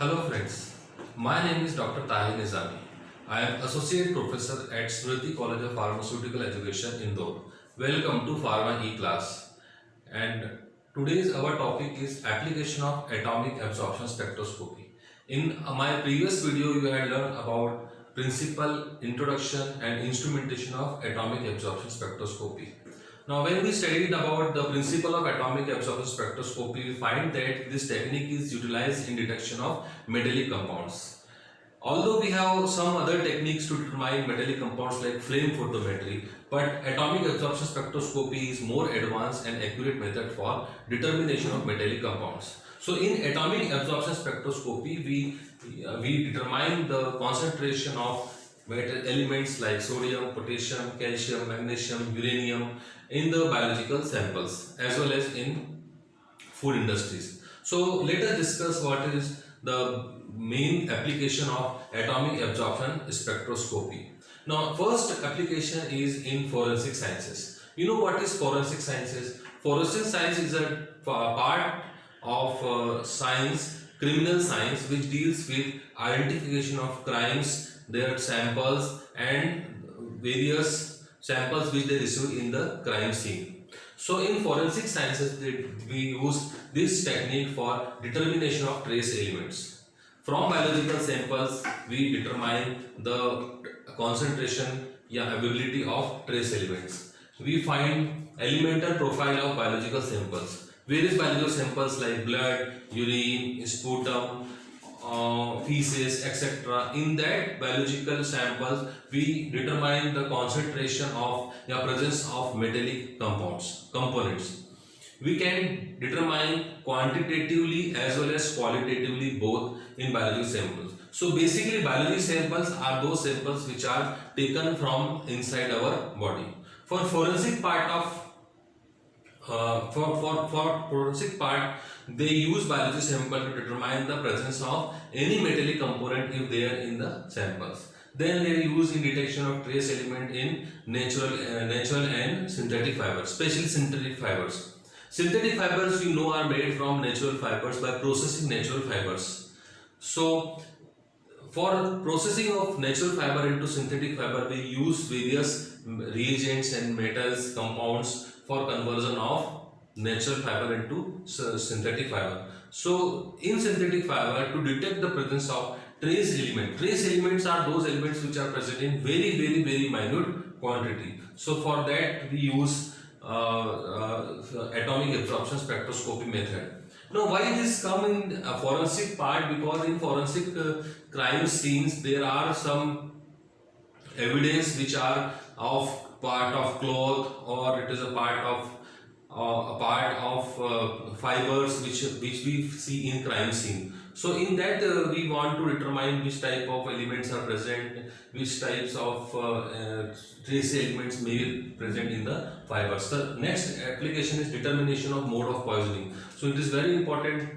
Hello friends, my name is Dr. Tahir Nizami. I am Associate Professor at Smriti College of Pharmaceutical Education, Indore. Welcome to Pharma E-Class. And today's our topic is application of atomic absorption spectroscopy. In my previous video, you had learned about principle, introduction and instrumentation of atomic absorption spectroscopy. Now, when we studied about the principle of atomic absorption spectroscopy, we find that this technique is utilized in detection of metallic compounds. Although we have some other techniques to determine metallic compounds like flame photometry, but atomic absorption spectroscopy is more advanced and accurate method for determination of metallic compounds. So in atomic absorption spectroscopy, we determine the concentration of metal elements like sodium, potassium, calcium, magnesium, uranium in the biological samples as well as in food industries. So let us discuss what is the main application of atomic absorption spectroscopy. Now, first application is in forensic sciences. You know what is forensic sciences? Forensic science is a part of science, criminal science, which deals with identification of crimes, their samples and various samples which they receive in the crime scene. So in forensic sciences, we use this technique for determination of trace elements. From biological samples, we determine the concentration, availability of trace elements. We find elemental profile of biological samples. Various biological samples like blood, urine, sputum, feces, etc. In that biological samples, we determine the concentration of presence of metallic components. We can determine quantitatively as well as qualitatively both in biological samples. So basically, biology samples are those samples which are taken from inside our body. For forensic part of for forensic part, they use biology sample to determine the presence of any metallic component if they are in the samples. Then they use in detection of trace element in natural and synthetic fibers, especially synthetic fibers. Synthetic fibers we know are made from natural fibers by processing natural fibers. So for processing of natural fiber into synthetic fiber, we use various reagents and metals, compounds for conversion of natural fiber into synthetic fiber. So in synthetic fiber, to detect the presence of trace elements are those elements which are present in very minute quantity. So for that we use atomic absorption spectroscopy method. Now, why this come in forensic part? Because in forensic crime scenes there are some evidence which are of part of cloth, or it is a part of fibers which we see in crime scene. So in that we want to determine which type of elements are present, which types of trace elements may be present in the fibers. The next application is determination of mode of poisoning. So it is very important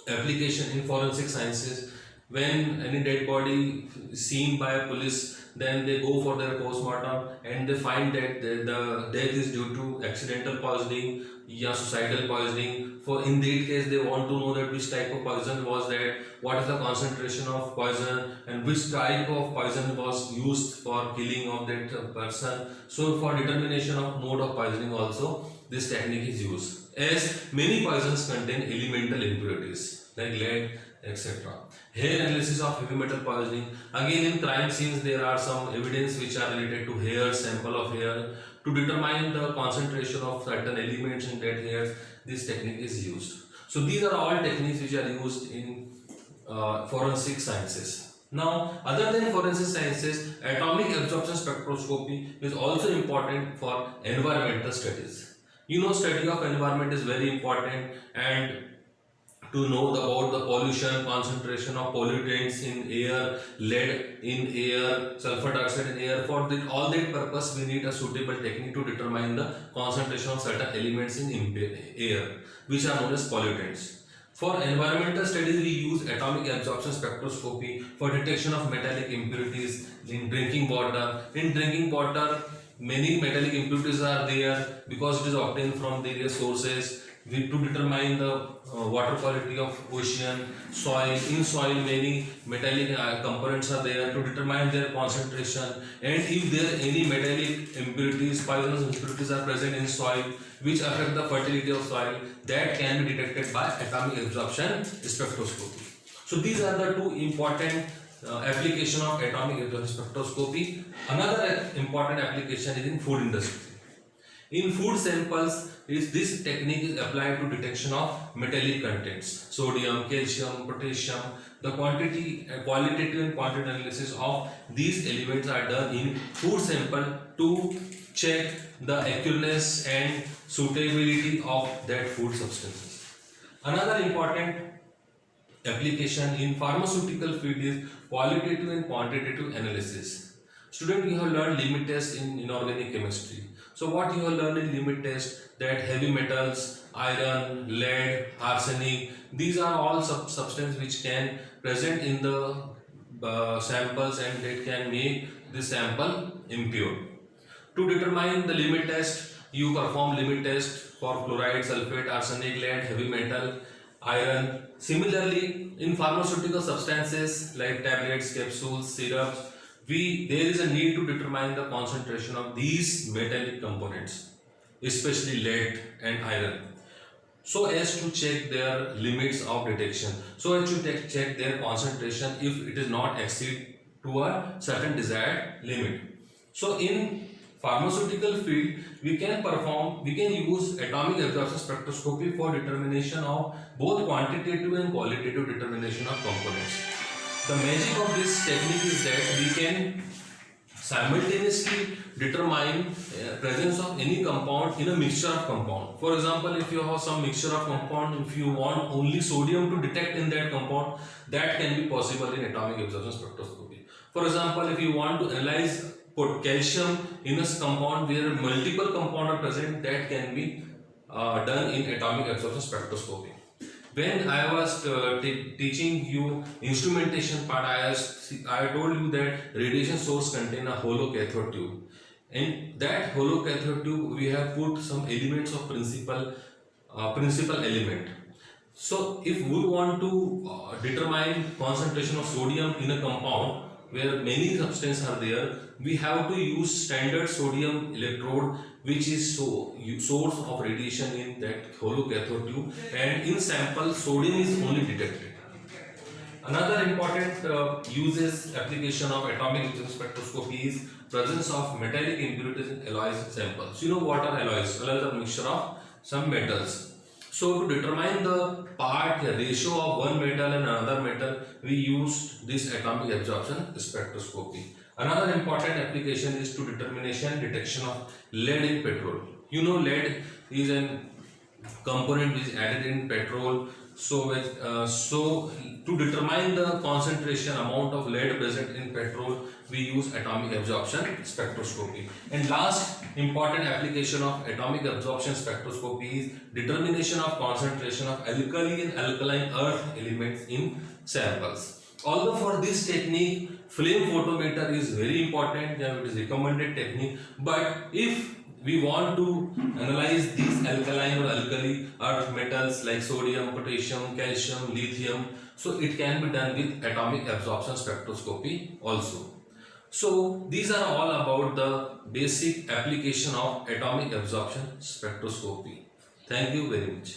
application in forensic sciences. When any dead body is seen by a police, then they go for their postmortem and they find that the death is due to accidental poisoning, suicidal poisoning. For in that case, they want to know that which type of poison was that, what is the concentration of poison, and which type of poison was used for killing of that person. So for determination of mode of poisoning also, this technique is used, as many poisons contain elemental impurities like lead, etc. Hair analysis of heavy metal poisoning. Again, in crime scenes there are some evidence which are related to hair, sample of hair. To determine the concentration of certain elements in that hairs, this technique is used. So these are all techniques which are used in forensic sciences. Now, other than forensic sciences, atomic absorption spectroscopy is also important for environmental studies. You know, study of environment is very important, and to know about the pollution, concentration of pollutants in air, lead in air, sulfur dioxide in air. For all that purpose, we need a suitable technique to determine the concentration of certain elements in air, which are known as pollutants. For environmental studies, we use atomic absorption spectroscopy for detection of metallic impurities in drinking water. In drinking water, many metallic impurities are there because it is obtained from various sources. to determine the water quality of ocean, soil. In soil, many metallic components are there to determine their concentration, and if there are any metallic impurities, poisonous impurities are present in soil which affect the fertility of soil, that can be detected by atomic absorption spectroscopy. So these are the two important application of atomic absorption spectroscopy. Another important application is in food industry. In food samples, this technique is applied to detection of metallic contents, sodium, calcium, potassium. The qualitative and quantitative analysis of these elements are done in food sample to check the accuracy and suitability of that food substances. Another important application in pharmaceutical field is qualitative and quantitative analysis. Student, you have learned limit test in inorganic chemistry. So what you have learned in limit test, that heavy metals, iron, lead, arsenic, these are all substances which can present in the samples, and that can make the sample impure. To determine the limit test, you perform limit test for chloride, sulfate, arsenic, lead, heavy metal, iron. Similarly, in pharmaceutical substances like tablets, capsules, syrups, there is a need to determine the concentration of these metallic components, especially lead and iron, so as to check their limits of detection, so as to check their concentration if it is not exceed to a certain desired limit. So in pharmaceutical field, we can use atomic absorption spectroscopy for determination of both quantitative and qualitative determination of components. The magic of this technique is that we can simultaneously determine presence of any compound in a mixture of compound. For example, if you have some mixture of compound, if you want only sodium to detect in that compound, that can be possible in atomic absorption spectroscopy. For example, if you want to analyze calcium in a compound where multiple compounds are present, that can be done in atomic absorption spectroscopy. When I was teaching you instrumentation part, I told you that radiation source contain a hollow cathode tube. In that hollow cathode tube, we have put some elements of principal element. So if we want to determine concentration of sodium in a compound where many substances are there, we have to use standard sodium electrode, which is source of radiation in that hollow cathode tube, and in sample sodium is only detected. Another important uses application of atomic absorption spectroscopy is presence of metallic impurities in alloys samples. You know what are alloys? Alloys are a mixture of some metals. So to determine the ratio of one metal and another metal, we use this atomic absorption spectroscopy. Another important application is to detection of lead in petrol. You know, lead is a component which is added in petrol. So to determine the concentration amount of lead present in petrol, we use atomic absorption spectroscopy. And last important application of atomic absorption spectroscopy is determination of concentration of alkali and alkaline earth elements in samples. Although for this technique, flame photometer is very important, it is recommended technique, but if we want to analyze these alkaline or alkali earth metals like sodium, potassium, calcium, lithium, so it can be done with atomic absorption spectroscopy also. So these are all about the basic application of atomic absorption spectroscopy. Thank you very much.